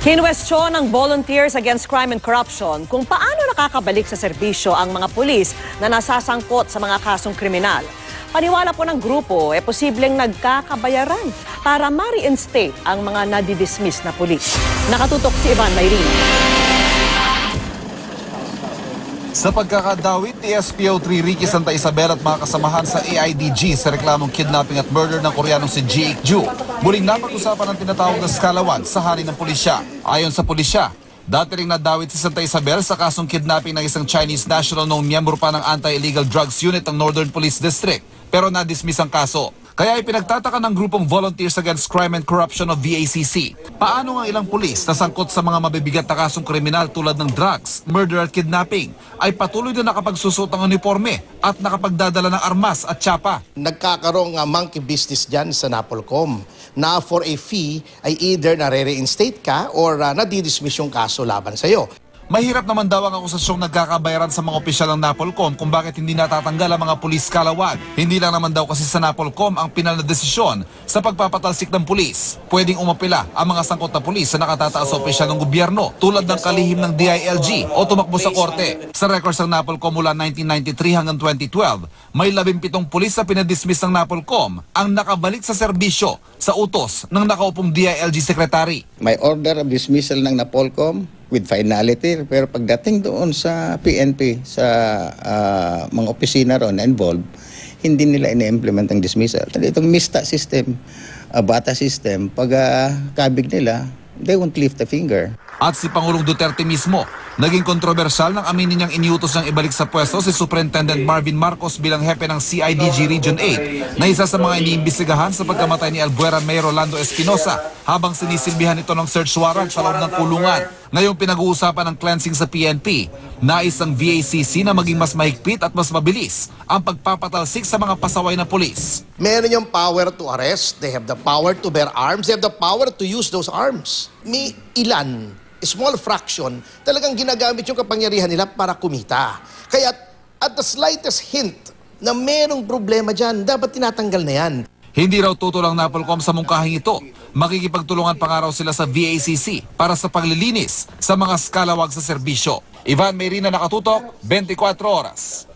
Kinwestiyon ng Volunteers Against Crime and Corruption kung paano nakakabalik sa serbisyo ang mga pulis na nasasangkot sa mga kasong kriminal. Paniwala po ng grupo, posibleng nagkakabayaran para ma-reinstate ang mga nadidismiss na pulis. Nakatutok si Ivan Mayrina. Sa pagkakadawit ni SPO3 Ricky Santa Isabel at mga kasamahan sa AIDG sa reklamong kidnapping at murder ng Koreanong si Ji Ik-ju, muling napag-usapan ang tinatawag na skalawan sa hari ng pulisya. Ayon sa pulisya, dati ring nadawit si Santa Isabel sa kasong kidnapping ng isang Chinese national noong miyembro pa ng Anti-Illegal Drugs Unit ng Northern Police District, pero na-dismiss ang kaso. Kaya ipinagtataka ng grupong Volunteers Against Crime and Corruption o VACC. Paano ang ilang pulis na sangkot sa mga mabibigat na kasong kriminal tulad ng drugs, murder at kidnapping ay patuloy na nakapagsusot ng uniforme at nakapagdadala ng armas at tsapa. Nagkakaroong monkey business dyan sa NAPOLCOM na for a fee ay either nare-reinstate ka or nadidismiss yung kaso laban sa'yo. Mahirap naman daw ang akusasyong nagkakabayaran sa mga opisyal ng NAPOLCOM kung bakit hindi natatanggal ang mga pulis kalawag. Hindi lang naman daw kasi sa NAPOLCOM ang pinal na desisyon sa pagpapatalsik ng pulis. Pwedeng umapila ang mga sangkot na pulis sa nakatataas sa opisyal ng gobyerno tulad ng kalihim ng DILG o tumakbo sa korte. Sa records ng NAPOLCOM mula 1993 hanggang 2012, may 17 pulis na pinadismiss ng NAPOLCOM ang nakabalik sa serbisyo sa utos ng nakaupong DILG secretary. May order of dismissal ng NAPOLCOM with finality, pero pagdating doon sa PNP, sa mga opisina ron na involved, hindi nila ina-implement ang dismissal. Itong MISTA system, BATA system, pag kabig nila, they won't lift a finger. At si Pangulong Duterte mismo, naging kontrobersyal nang aminin niyang iniutos niyang ibalik sa pwesto si Superintendent Marvin Marcos bilang hepe ng CIDG Region 8 na isa sa mga iniimbestigahan sa pagkamatay ni Albuera Mayor Rolando Espinosa habang sinisilbihan ito ng search warrant sa loob ng kulungan. Ngayong pinag-uusapan ng cleansing sa PNP, nais ang VACC na maging mas mahigpit at mas mabilis ang pagpapatalsik sa mga pasaway na pulis. Meron yung power to arrest, they have the power to bear arms, they have the power to use those arms. May ilan, small fraction, talagang ginagamit yung kapangyarihan nila para kumita. Kaya at the slightest hint na merong problema dyan, dapat tinatanggal na yan. Hindi raw tutulang NAPOLCOM sa mungkahing ito. Makikipagtulungan pa nga raw sila sa VACC para sa paglilinis sa mga skalawag sa serbisyo. Ivan Mayrina, Nakatutok, 24 Oras.